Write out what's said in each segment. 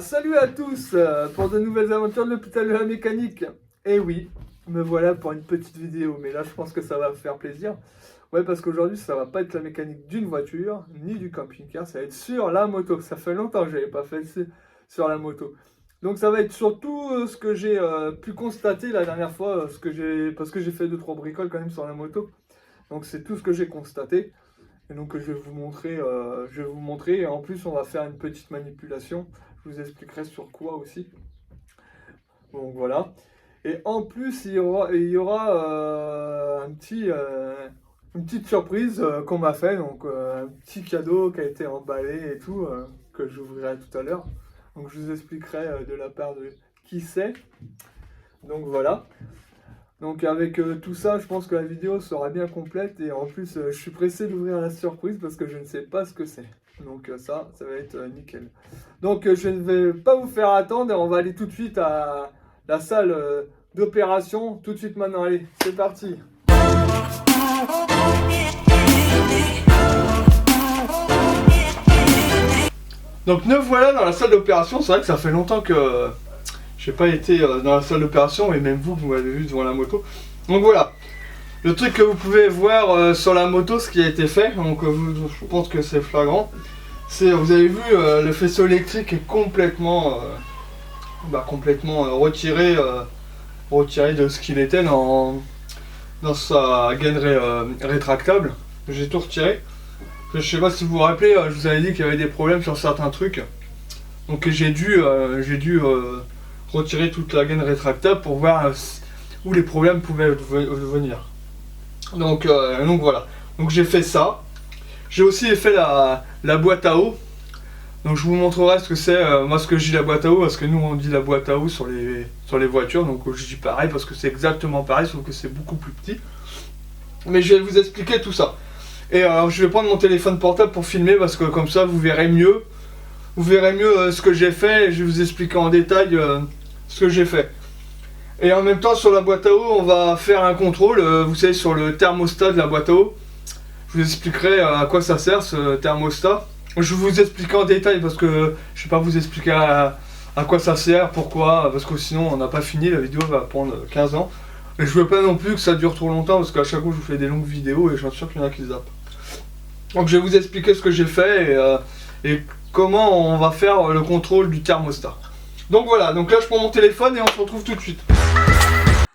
Salut à tous pour de nouvelles aventures de l'hôpital de la mécanique. Et oui, me voilà pour une petite vidéo, mais là je pense que ça va vous faire plaisir. Ouais, parce qu'aujourd'hui ça va pas être la mécanique d'une voiture, ni du camping-car, ça va être sur la moto. Ça fait longtemps que j'avais pas fait sur la moto. Donc ça va être surtout ce que j'ai pu constater la dernière fois, parce que j'ai fait 2-3 bricoles quand même sur la moto. Donc c'est tout ce que j'ai constaté. Et donc je vais vous montrer. Et en plus, on va faire une petite manipulation. Je vous expliquerai sur quoi aussi. Donc voilà. Et en plus, il y aura une petite surprise qu'on m'a fait. Donc un petit cadeau qui a été emballé et tout, que j'ouvrirai tout à l'heure. Donc je vous expliquerai de la part de qui c'est. Donc voilà. Donc avec tout ça, je pense que la vidéo sera bien complète et en plus je suis pressé d'ouvrir la surprise parce que je ne sais pas ce que c'est. Donc ça va être nickel. Donc je ne vais pas vous faire attendre et on va aller tout de suite à la salle d'opération. Tout de suite maintenant, allez, c'est parti. Donc nous voilà dans la salle d'opération. C'est vrai que ça fait longtemps que j'ai pas été dans la salle d'opération et même vous m'avez vu devant la moto. Donc voilà, le truc que vous pouvez voir sur la moto, ce qui a été fait, donc je pense que c'est flagrant. C'est, vous avez vu, le faisceau électrique est complètement retiré de ce qu'il était dans sa gaine rétractable. J'ai tout retiré. Je sais pas si vous vous rappelez, je vous avais dit qu'il y avait des problèmes sur certains trucs. Donc j'ai dû retirer toute la gaine rétractable pour voir où les problèmes pouvaient venir. Donc voilà. Donc j'ai fait ça. J'ai aussi fait la boîte à eau. Donc je vous montrerai ce que c'est. Moi ce que je dis la boîte à eau, parce que nous on dit la boîte à eau sur les voitures. Donc je dis pareil parce que c'est exactement pareil, sauf que c'est beaucoup plus petit. Mais je vais vous expliquer tout ça. Et je vais prendre mon téléphone portable pour filmer parce que comme ça vous verrez mieux. Vous verrez mieux ce que j'ai fait et je vais vous expliquer en détail ce que j'ai fait. Et en même temps sur la boîte à eau on va faire un contrôle, vous savez sur le thermostat de la boîte à eau. Je vous expliquerai à quoi ça sert ce thermostat. Je vais vous expliquer en détail parce que je ne vais pas vous expliquer à quoi ça sert, pourquoi, parce que sinon on n'a pas fini, la vidéo va prendre 15 ans. Et je veux pas non plus que ça dure trop longtemps parce qu'à chaque fois je vous fais des longues vidéos et j'en suis sûr qu'il y en a qui zappent. Donc je vais vous expliquer ce que j'ai fait et comment on va faire le contrôle du thermostat. Donc voilà, donc là je prends mon téléphone et on se retrouve tout de suite.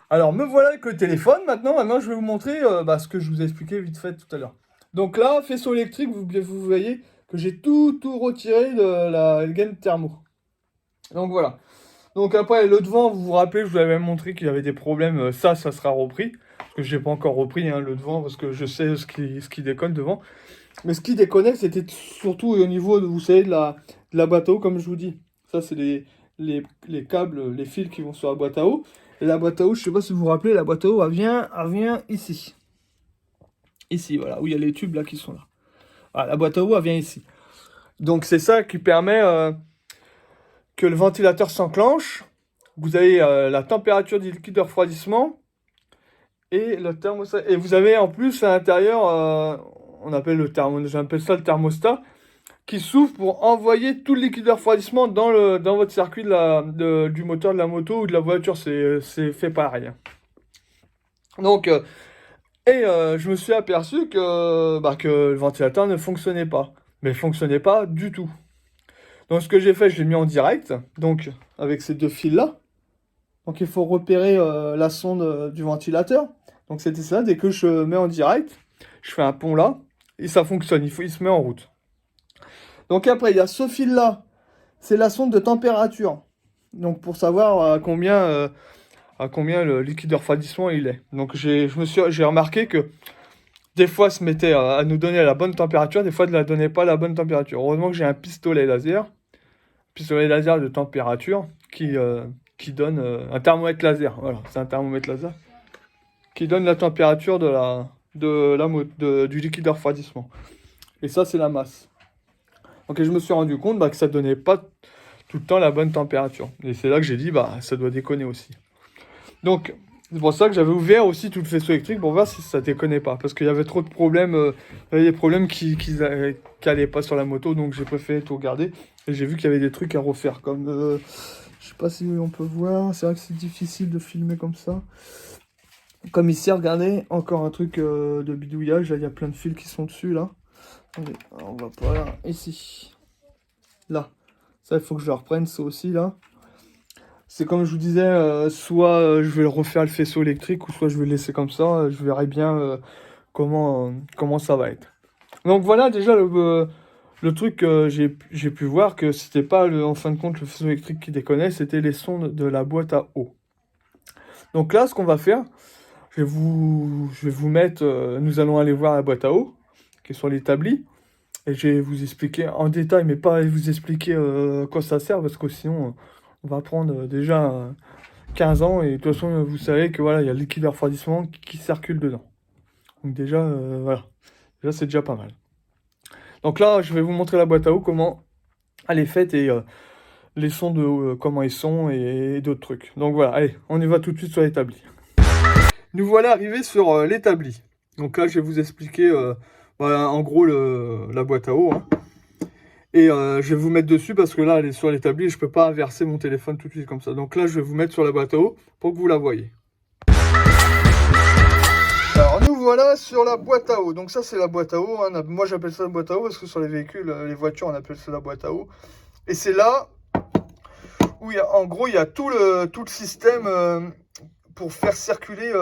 Alors me voilà avec le téléphone, maintenant je vais vous montrer ce que je vous ai expliqué vite fait tout à l'heure. Donc là, faisceau électrique, vous voyez que j'ai tout retiré de la gaine thermo. Donc voilà. Donc après le devant, vous vous rappelez, je vous avais montré qu'il y avait des problèmes, ça sera repris. Parce que je n'ai pas encore repris le devant parce que je sais ce qui déconne devant. Mais ce qui déconnait, c'était surtout au niveau, vous savez, de la boîte à eau, comme je vous dis. Ça, c'est les câbles, les fils qui vont sur la boîte à eau. Et la boîte à eau, je ne sais pas si vous vous rappelez, la boîte à eau, elle vient ici. Ici, voilà, où il y a les tubes là qui sont là. Voilà, la boîte à eau, elle vient ici. Donc, c'est ça qui permet que le ventilateur s'enclenche. Vous avez la température du liquide de refroidissement et le thermostat. Et vous avez en plus à l'intérieur, j'appelle ça le thermostat, qui s'ouvre pour envoyer tout le liquide de refroidissement dans votre circuit du moteur de la moto ou de la voiture. C'est fait pareil. Donc, je me suis aperçu que le ventilateur ne fonctionnait pas. Mais il ne fonctionnait pas du tout. Donc, ce que j'ai fait, je l'ai mis en direct. Donc, avec ces deux fils-là. Donc, il faut repérer la sonde du ventilateur. Donc, c'était ça. Dès que je mets en direct, je fais un pont là. Et ça fonctionne. Il se met en route. Donc après, il y a ce fil-là, c'est la sonde de température. Donc pour savoir à combien le liquide de refroidissement il est. Donc j'ai remarqué que des fois, se mettait à nous donner la bonne température, des fois, ne la donnait pas la bonne température. Heureusement que j'ai un pistolet laser de température qui donne un thermomètre laser. Voilà, c'est un thermomètre laser qui donne la température du liquide de refroidissement. Et ça, c'est la masse. Donc je me suis rendu compte que ça ne donnait pas tout le temps la bonne température. Et c'est là que j'ai dit, ça doit déconner aussi. Donc C'est pour ça que j'avais ouvert aussi tout le faisceau électrique pour voir si ça déconnait pas. Parce qu'il y avait trop de problèmes, il y avait des problèmes qui allaient pas sur la moto, donc j'ai préféré tout regarder. Et j'ai vu qu'il y avait des trucs à refaire, comme... je sais pas si on peut voir, c'est vrai que c'est difficile de filmer comme ça. Comme ici, regardez, encore un truc de bidouillage, là il y a plein de fils qui sont dessus, là. Attendez, on va pas là, ici. Là. Ça, il faut que je le reprenne, ça aussi, là. C'est comme je vous disais, soit je vais refaire le faisceau électrique, ou soit je vais le laisser comme ça. Je verrai bien comment ça va être. Donc voilà, déjà, le truc que j'ai pu voir, que c'était pas, en fin de compte, le faisceau électrique qui déconnait, c'était les sondes de la boîte à eau. Donc là, ce qu'on va faire, je vais vous mettre... nous allons aller voir la boîte à eau, qui est sur l'établi. Et je vais vous expliquer en détail, mais pas vous expliquer à quoi ça sert, parce que sinon, on va prendre déjà 15 ans, et de toute façon, vous savez que voilà, il y a le liquide de refroidissement qui circule dedans. Donc déjà, voilà. Déjà, c'est déjà pas mal. Donc là, je vais vous montrer la boîte à eau, comment elle est faite, et les sons de comment ils sont, et d'autres trucs. Donc voilà, allez, on y va tout de suite sur l'établi. Nous voilà arrivés sur l'établi. Donc là, je vais vous expliquer... voilà, en gros, la boîte à eau. Hein. Et je vais vous mettre dessus parce que là, elle est sur l'établi et je peux pas inverser mon téléphone tout de suite comme ça. Donc là, je vais vous mettre sur la boîte à eau pour que vous la voyez. Alors, nous voilà sur la boîte à eau. Donc ça, c'est la boîte à eau. Hein. Moi, j'appelle ça la boîte à eau parce que sur les véhicules, les voitures, on appelle ça la boîte à eau. Et c'est là où, en gros, il y a tout le système pour faire circuler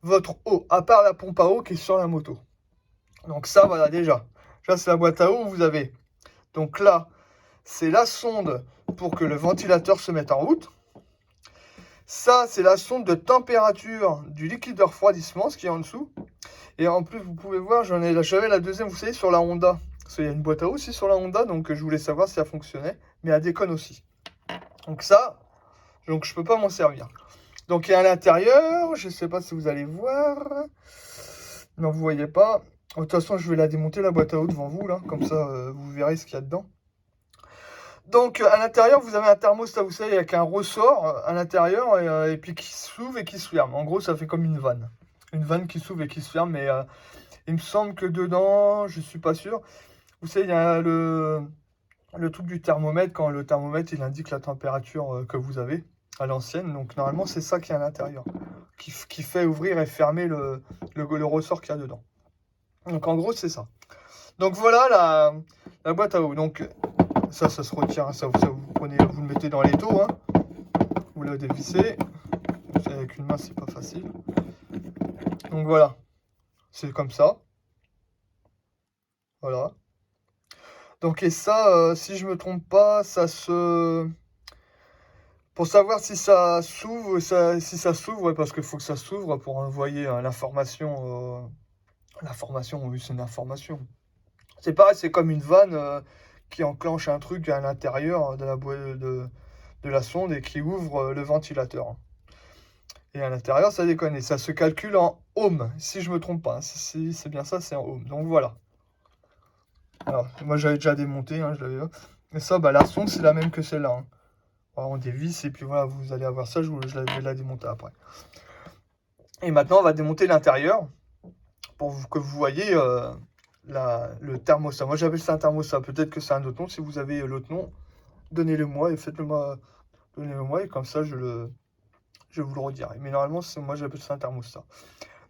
votre eau, à part la pompe à eau qui est sur la moto. Donc ça, voilà, déjà. Là, c'est la boîte à eau où vous avez... Donc là, c'est la sonde pour que le ventilateur se mette en route. Ça, c'est la sonde de température du liquide de refroidissement, ce qui est en dessous. Et en plus, vous pouvez voir, j'avais la deuxième, vous savez, sur la Honda. Parce qu'il y a une boîte à eau aussi sur la Honda, donc je voulais savoir si ça fonctionnait. Mais elle déconne aussi. Donc ça, donc je peux pas m'en servir. Donc il y a à l'intérieur, je ne sais pas si vous allez voir. Non, vous voyez pas. De toute façon, je vais la démonter, la boîte à eau, devant vous, là. Comme ça, vous verrez ce qu'il y a dedans. Donc, à l'intérieur, vous avez un thermostat, vous savez, avec un ressort à l'intérieur, et puis qui s'ouvre et qui se ferme. En gros, ça fait comme une vanne. Une vanne qui s'ouvre et qui se ferme, mais il me semble que dedans, je suis pas sûr. Vous savez, il y a le truc du thermomètre, quand le thermomètre, il indique la température que vous avez à l'ancienne. Donc, normalement, c'est ça qui est à l'intérieur, qui fait ouvrir et fermer le ressort qu'il y a dedans. Donc en gros c'est ça. Donc voilà la boîte à eau. Donc ça se retire, ça vous prenez, vous le mettez dans l'étau, hein. Vous la dévissez. Avec une main c'est pas facile. Donc voilà. C'est comme ça. Voilà. Donc et ça, si je me trompe pas, ça se... Pour savoir si ça s'ouvre, si ça s'ouvre, ouais, parce qu'il faut que ça s'ouvre pour envoyer l'information. L'information, oui, c'est une information. C'est pareil, c'est comme une vanne qui enclenche un truc à l'intérieur de la boîte de la sonde et qui ouvre le ventilateur. Et à l'intérieur, ça déconne. Et ça se calcule en ohms, si je me trompe pas. Si c'est bien ça, c'est en ohms. Donc voilà. Alors, moi j'avais déjà démonté, hein, je l'avais. Mais ça, bah, la sonde, c'est la même que celle-là. Hein. Alors, on dévisse et puis voilà, vous allez avoir ça, je vais la démonter après. Et maintenant, on va démonter l'intérieur pour que vous voyez le thermostat. Moi, j'appelle ça un thermostat. Peut-être que c'est un autre nom. Si vous avez l'autre nom, donnez-le moi et faites-le moi. Donnez-le moi et comme ça, je vous le redirai. Mais normalement, moi, j'appelle ça un thermostat.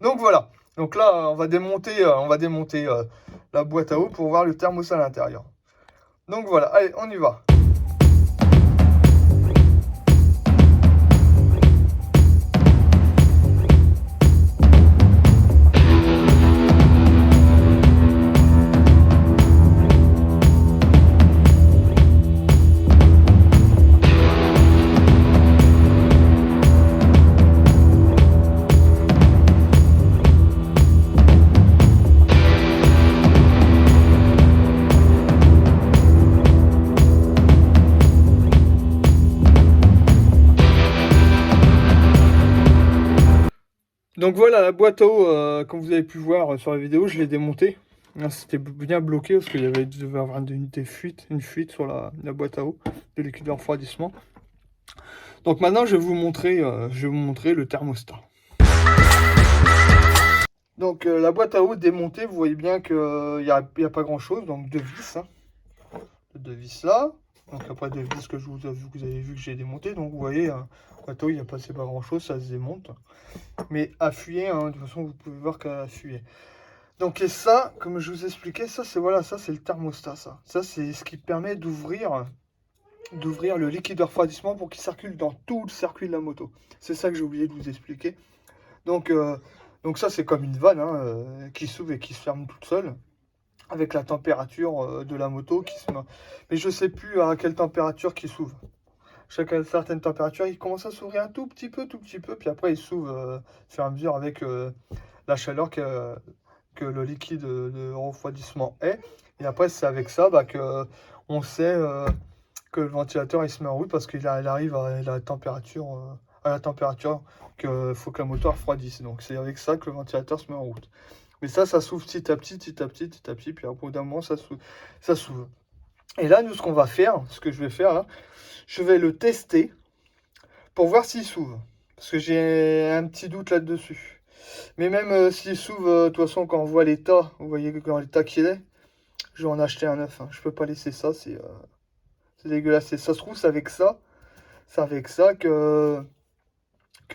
Donc voilà. Donc là, on va démonter la boîte à eau pour voir le thermostat à l'intérieur. Donc voilà. Allez, on y va. Donc voilà la boîte à eau, comme vous avez pu voir sur la vidéo, je l'ai démontée. C'était bien bloqué parce qu'il devait y avoir une fuite sur la boîte à eau de liquide de refroidissement. Donc maintenant, je vais vous montrer le thermostat. Donc la boîte à eau démontée, vous voyez bien qu'il n'y a pas grand chose, donc deux vis, hein. Deux vis là, donc après deux vis que vous avez vu que j'ai démonté, donc vous voyez, la boîte à eau, il n'y a pas grand chose, ça se démonte. Mais à fuyer, hein, de toute façon vous pouvez voir qu'elle a fuyé. Donc et ça, comme je vous expliquais, ça c'est voilà, ça c'est le thermostat, ça. Ça c'est ce qui permet d'ouvrir le liquide de refroidissement pour qu'il circule dans tout le circuit de la moto. C'est ça que j'ai oublié de vous expliquer. Donc ça c'est comme une vanne, hein, qui s'ouvre et qui se ferme toute seule, avec la température de la moto qui se met. Mais je sais plus à quelle température qui s'ouvre. Chaque certaine température, il commence à s'ouvrir un tout petit peu, puis après il s'ouvre au fur et à mesure avec la chaleur que le liquide de refroidissement est. Et après c'est avec ça que on sait que le ventilateur il se met en route parce qu'il arrive à la température qu'il faut que la moto refroidisse. Donc c'est avec ça que le ventilateur se met en route. Mais ça s'ouvre petit à petit, puis au bout d'un moment ça s'ouvre. Et là, nous, ce qu'on va faire, ce que je vais faire là, je vais le tester pour voir s'il s'ouvre. Parce que j'ai un petit doute là-dessus. Mais même s'il s'ouvre, de toute façon, quand on voit l'état, vous voyez dans l'état qu'il est, je vais en acheter un neuf, hein. Je peux pas laisser ça, c'est dégueulasse. Et ça se trouve, c'est avec ça que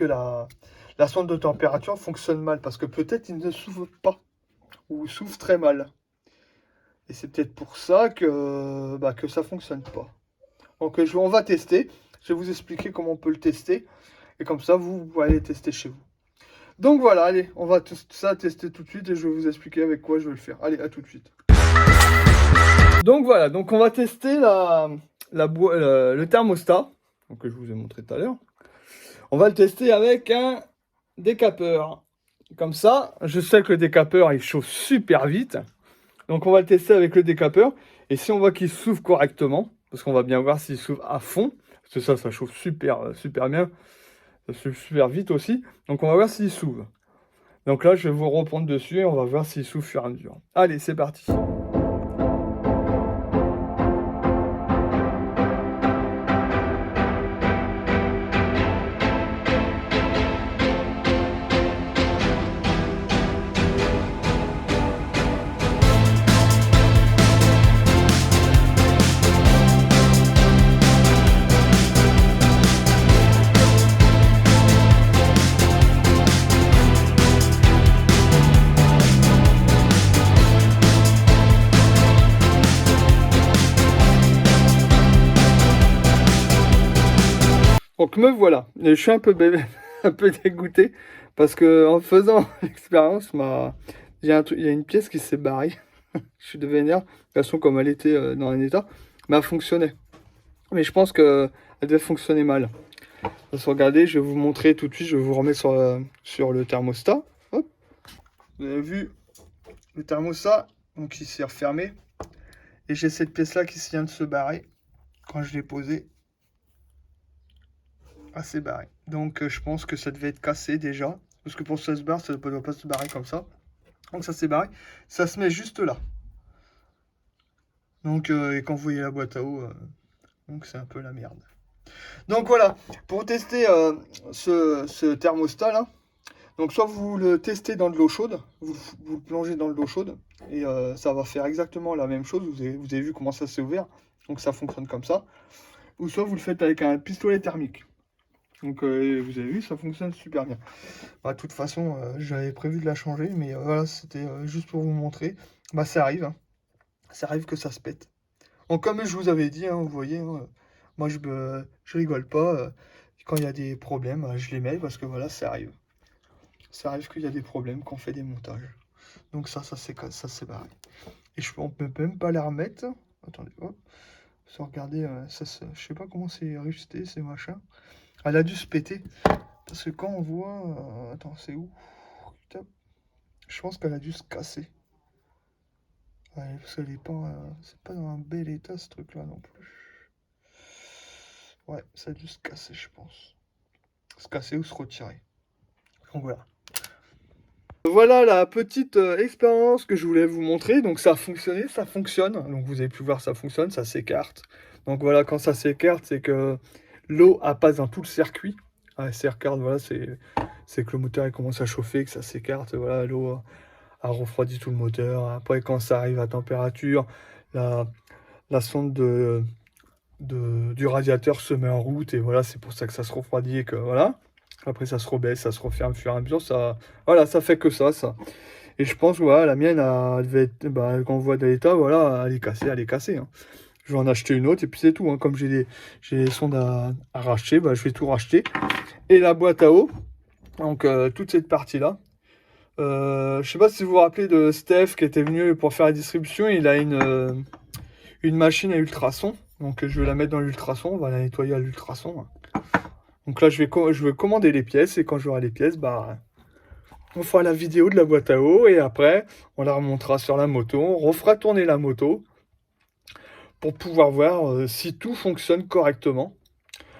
la sonde de température fonctionne mal. Parce que peut-être il ne s'ouvre pas, ou s'ouvre très mal. Et c'est peut-être pour ça que ça fonctionne pas. Donc on va tester. Je vais vous expliquer comment on peut le tester. Et comme ça, vous pouvez aller tester chez vous. Donc voilà, allez, on va tout ça tester tout de suite et je vais vous expliquer avec quoi je vais le faire. Allez, à tout de suite. Donc voilà, donc on va tester le thermostat, donc que je vous ai montré tout à l'heure. On va le tester avec un décapeur. Comme ça, je sais que le décapeur, il chauffe super vite. Donc on va le tester avec le décapeur. Et si on voit qu'il s'ouvre correctement, parce qu'on va bien voir s'il s'ouvre à fond, parce que ça chauffe super bien. Ça s'ouvre super vite aussi. Donc on va voir s'il s'ouvre. Donc là, je vais vous reprendre dessus et on va voir s'il s'ouvre au fur et à mesure. Allez, c'est parti. Donc me voilà, et je suis un peu dégoûté parce que en faisant l'expérience, il y a une pièce qui s'est barrée. Je suis de vénère, de toute façon comme elle était dans un état, mais elle fonctionnait. Mais je pense qu'elle devait fonctionner mal. Parce que regardez, je vais vous montrer tout de suite, je vous remets sur le thermostat. Hop. Vous avez vu le thermostat, donc il s'est refermé. Et j'ai cette pièce là qui vient de se barrer quand je l'ai posée. Ah, c'est barré. Donc je pense que ça devait être cassé déjà. Parce que pour que ça se barre, ça ne doit pas se barrer comme ça. Donc ça s'est barré. Ça se met juste là. Donc et quand vous voyez la boîte à eau, donc c'est un peu la merde. Donc voilà, pour tester ce thermostat là, donc soit vous le testez dans de l'eau chaude, vous le plongez dans de l'eau chaude, et ça va faire exactement la même chose, vous avez vu comment ça s'est ouvert, donc ça fonctionne comme ça. Ou soit vous le faites avec un pistolet thermique. Donc vous avez vu, ça fonctionne super bien. Bah, de toute façon, j'avais prévu de la changer, mais voilà, c'était juste pour vous montrer. Bah ça arrive, hein. Ça arrive que ça se pète. Donc comme je vous avais dit, hein, vous voyez, hein, moi je rigole pas. Quand il y a des problèmes, je les mets parce que voilà, ça arrive. Ça arrive qu'il y a des problèmes quand on fait des montages. Donc ça c'est barré. Et on peut même pas la remettre. Attendez, hop. Sans regarder, je sais pas comment c'est resté, ces machins. Elle a dû se péter. Parce que quand on voit... attends, c'est où? Putain. Je pense qu'elle a dû se casser. Ouais, parce qu'elle est pas... c'est pas dans un bel état, ce truc-là, non plus. Ouais, ça a dû se casser, je pense. Se casser ou se retirer. Donc voilà. Voilà la petite expérience que je voulais vous montrer. Donc ça a fonctionné, ça fonctionne. Donc vous avez pu voir, ça fonctionne, ça s'écarte. Donc voilà, quand ça s'écarte, c'est que l'eau passe dans tout le circuit. Elle s'écarte, voilà, c'est que le moteur il commence à chauffer, que ça s'écarte, voilà, l'eau a refroidi tout le moteur. Après, quand ça arrive à température, la, la sonde du radiateur se met en route, et voilà, c'est pour ça que ça se refroidit, et que voilà. Après, ça se rebaisse, ça se referme au fur et à mesure, ça, voilà, ça fait que ça. Et je pense, voilà, la mienne, elle devait être, bah, quand on voit de l'état, voilà, elle est cassée, hein. Je vais en acheter une autre, et puis c'est tout, hein. Comme j'ai des sondes à racheter, bah, je vais tout racheter. Et la boîte à eau, donc toute cette partie-là. Je sais pas si vous vous rappelez de Steph qui était venu pour faire la distribution. Il a une machine à ultrasons. Donc je vais la mettre dans l'ultrason. On va la nettoyer à l'ultrason. Donc là, je vais commander les pièces. Et quand j'aurai les pièces, bah, on fera la vidéo de la boîte à eau. Et après, on la remontera sur la moto. On refera tourner la moto pour pouvoir voir si tout fonctionne correctement.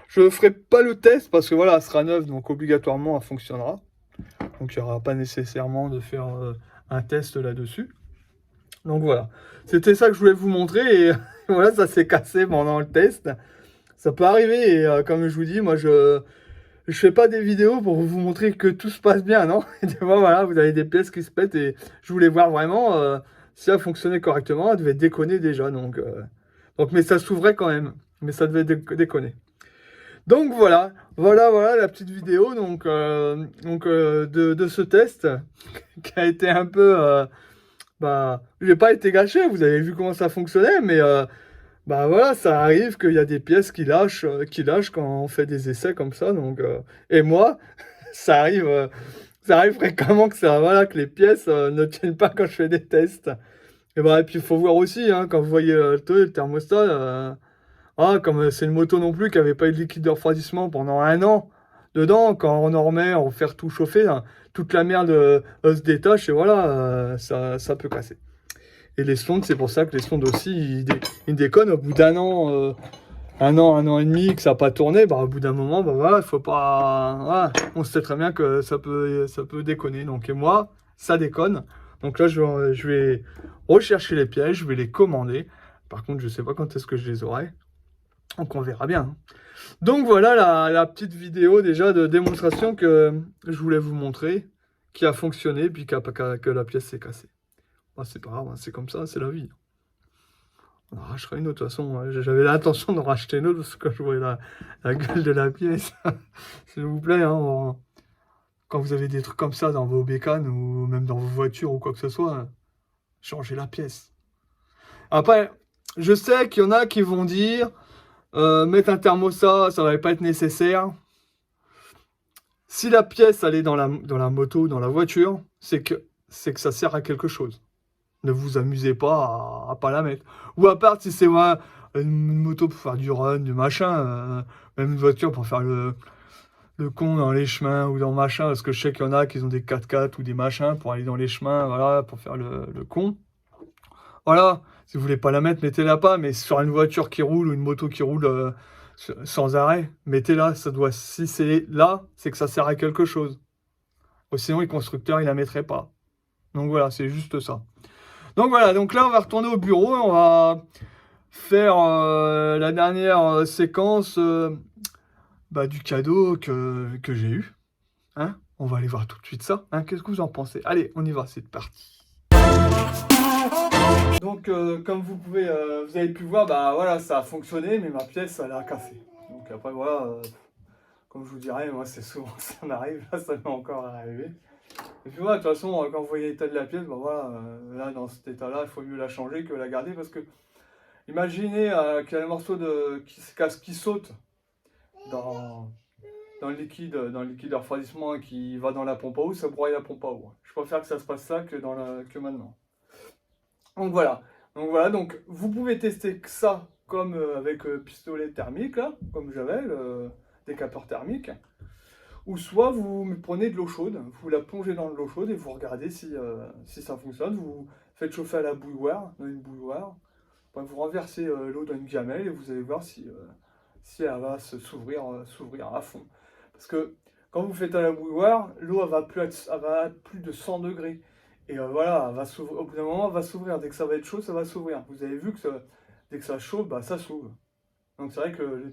Je ne ferai pas le test parce que voilà, elle sera neuve. Donc obligatoirement, elle fonctionnera. Donc il n'y aura pas nécessairement de faire un test là-dessus. Donc voilà, c'était ça que je voulais vous montrer, et voilà, ça s'est cassé pendant le test. Ça peut arriver, et comme je vous dis, moi je fais pas des vidéos pour vous montrer que tout se passe bien, non. Et des fois, voilà, vous avez des pièces qui se pètent, et je voulais voir vraiment si ça fonctionnait correctement. Elle devait déconner déjà, donc mais ça s'ouvrait quand même, mais ça devait déconner. Donc voilà la petite vidéo de ce test qui a été un peu, bah, j'ai pas été gâché. Vous avez vu comment ça fonctionnait, mais bah voilà, ça arrive qu'il y a des pièces qui lâchent quand on fait des essais comme ça. Donc et moi, ça arrive fréquemment que voilà, que les pièces ne tiennent pas quand je fais des tests. Et puis il faut voir aussi, hein, quand vous voyez le thermostat. Comme c'est une moto non plus qui avait pas eu de liquide de refroidissement pendant 1 an dedans, quand on en remet, on fait tout chauffer, hein, toute la merde se détache, et voilà, ça peut casser. Et les sondes, c'est pour ça que les sondes aussi, ils déconnent au bout d'1 an, 1 an et demi, que ça n'a pas tourné, bah, au bout d'un moment, bah voilà, il faut pas. Voilà, on sait très bien que ça peut déconner. Donc, et moi, ça déconne. Donc là, je vais rechercher les pièces, je vais les commander. Par contre, je sais pas quand est-ce que je les aurai. Donc on verra bien. Donc voilà la petite vidéo déjà de démonstration que je voulais vous montrer, qui a fonctionné, puis que la pièce s'est cassée. Bah, c'est pas grave, hein, c'est comme ça, c'est la vie. On en rachètera une autre, de toute façon. Hein. J'avais l'intention d'en racheter une autre, parce que quand je voyais la gueule de la pièce, s'il vous plaît, hein, quand vous avez des trucs comme ça dans vos bécanes, ou même dans vos voitures, ou quoi que ce soit, hein, changez la pièce. Après, je sais qu'il y en a qui vont dire... mettre un thermostat, ça va pas être nécessaire. Si la pièce elle est dans la moto, dans la voiture, c'est que ça sert à quelque chose. Ne vous amusez pas à pas la mettre. Ou à part si c'est une moto pour faire du run, du machin, même une voiture pour faire le con dans les chemins ou dans machin, parce que je sais qu'il y en a qui ont des 4x4 ou des machins pour aller dans les chemins, voilà, pour faire le con. Voilà, si vous voulez pas la mettre, mettez-la pas, mais sur une voiture qui roule ou une moto qui roule sans arrêt, mettez-la. Si c'est là, c'est que ça sert à quelque chose. Ou sinon, les constructeurs, ils la mettraient pas. Donc voilà, c'est juste ça. Donc voilà, donc là, on va retourner au bureau et on va faire la dernière séquence du cadeau que j'ai eu. Hein, on va aller voir tout de suite ça. Hein, qu'est-ce que vous en pensez? Allez, on y va, c'est parti. Donc, comme vous avez pu voir, bah voilà, ça a fonctionné, mais ma pièce, elle a cassé. Donc après, voilà, comme je vous dirais, moi, c'est souvent ça m'arrive, là, ça m'est encore arrivé. Et puis voilà, de toute façon, quand vous voyez l'état de la pièce, bah voilà, là, dans cet état-là, il faut mieux la changer que la garder, parce que, imaginez qu'il y a un morceau qui se casse, qui saute dans le liquide de refroidissement et qui va dans la pompe à eau, ça broie la pompe à eau. Je préfère que ça se passe ça que maintenant. Donc voilà. Donc vous pouvez tester ça comme avec pistolet thermique, là, comme j'avais, le décapeur thermique. Ou soit vous prenez de l'eau chaude, vous la plongez dans de l'eau chaude et vous regardez si ça fonctionne. Vous faites chauffer à la bouilloire, dans une bouilloire. Enfin, vous renversez l'eau dans une gamelle et vous allez voir si elle va s'ouvrir à fond. Parce que quand vous faites à la bouilloire, l'eau elle va plus de 100 degrés. Et voilà, elle va au bout d'un moment, elle va s'ouvrir. Dès que ça va être chaud, ça va s'ouvrir. Vous avez vu que dès que ça chauffe, bah, ça s'ouvre. Donc c'est vrai que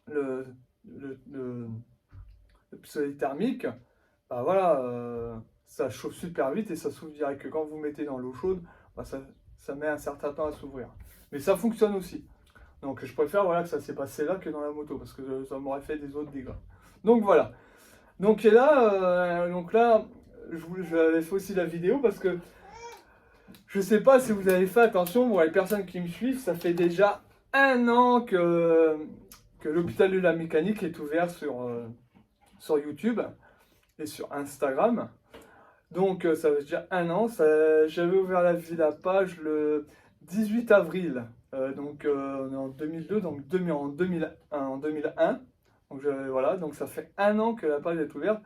le, le pistolet thermique, bah voilà, ça chauffe super vite et ça s'ouvre direct. Que quand vous mettez dans l'eau chaude, bah ça met un certain temps à s'ouvrir. Mais ça fonctionne aussi. Donc je préfère voilà, que ça s'est passé là que dans la moto parce que ça m'aurait fait des autres dégâts. Donc voilà. Donc là, j'avais fait aussi la vidéo parce que je sais pas si vous avez fait attention, pour les personnes qui me suivent, ça fait déjà 1 an que l'hôpital de la mécanique est ouvert sur YouTube et sur Instagram. Donc ça fait déjà 1 an. J'avais ouvert la page le 18 avril. Donc on est en 2002, donc en 2001. Donc voilà, donc ça fait 1 an que la page est ouverte.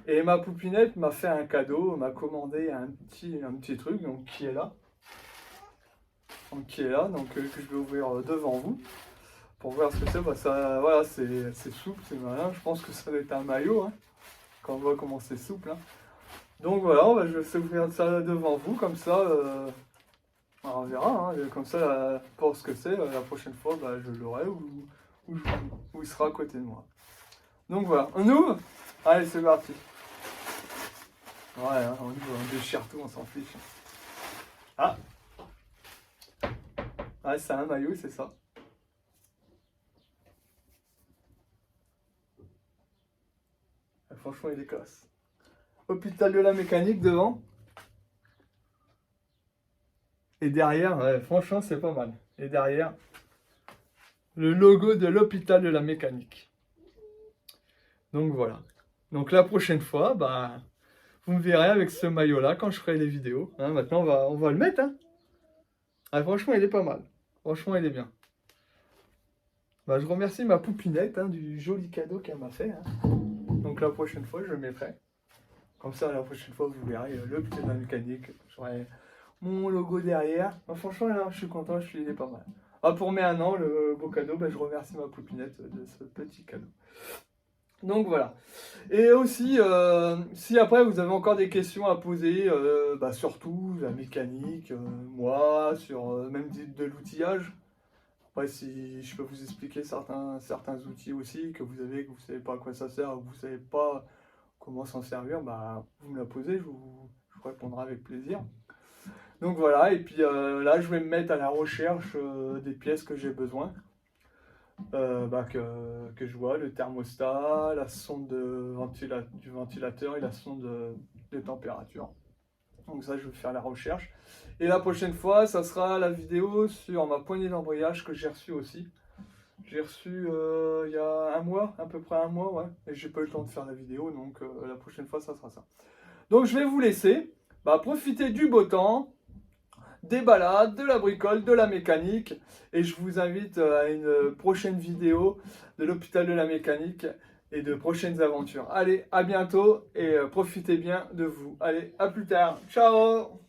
Et ma poupinette m'a fait un cadeau, m'a commandé un petit truc, donc qui est là. Donc que je vais ouvrir devant vous. Pour voir ce que c'est, bah, voilà, c'est souple, c'est malin. Je pense que ça doit être un maillot, hein, quand on voit comment c'est souple. Hein. Donc voilà, bah, je vais ouvrir ça devant vous, comme ça, on verra. Hein, comme ça, pour ce que c'est, la prochaine fois, bah, je l'aurai ou il sera à côté de moi. Donc voilà, on ouvre. Allez, c'est parti. Ouais, hein, on déchire tout, on s'en fiche. Ah, ouais, c'est un maillot, c'est ça. Franchement, il est classe. Hôpital de la mécanique devant. Et derrière, ouais, franchement, c'est pas mal. Et derrière, le logo de l'hôpital de la mécanique. Donc voilà. Donc la prochaine fois, bah, vous me verrez avec ce maillot-là quand je ferai les vidéos. Hein, maintenant, on va le mettre. Hein. Ah, franchement, il est pas mal. Franchement, il est bien. Bah, je remercie ma poupinette hein, du joli cadeau qu'elle m'a fait. Hein. Donc la prochaine fois, je le mettrai. Comme ça, la prochaine fois, vous verrez le petit de la mécanique. J'aurai mon logo derrière. Bah, franchement, là, je suis content, il est pas mal. Ah, pour mes 1 an, le beau cadeau, bah, je remercie ma poupinette de ce petit cadeau. Donc voilà. Et aussi, si après vous avez encore des questions à poser, bah, surtout la mécanique, moi, sur même de l'outillage. Après, si je peux vous expliquer certains outils aussi que vous avez, que vous ne savez pas à quoi ça sert, ou que vous ne savez pas comment s'en servir, bah, vous me la posez, je vous répondrai avec plaisir. Donc voilà, et puis là, je vais me mettre à la recherche des pièces que j'ai besoin. Bah, que je vois, le thermostat, la sonde du ventilateur et la sonde de température. Donc ça, je vais faire la recherche. Et la prochaine fois, ça sera la vidéo sur ma poignée d'embrayage que j'ai reçue aussi. J'ai reçu il y a 1 mois, à peu près 1 mois, ouais. Et j'ai pas eu le temps de faire la vidéo, donc la prochaine fois, ça sera ça. Donc je vais vous laisser. Bah, profitez du beau temps, des balades, de la bricole, de la mécanique. Et je vous invite à une prochaine vidéo de l'hôpital de la mécanique et de prochaines aventures. Allez, à bientôt et profitez bien de vous. Allez, à plus tard. Ciao!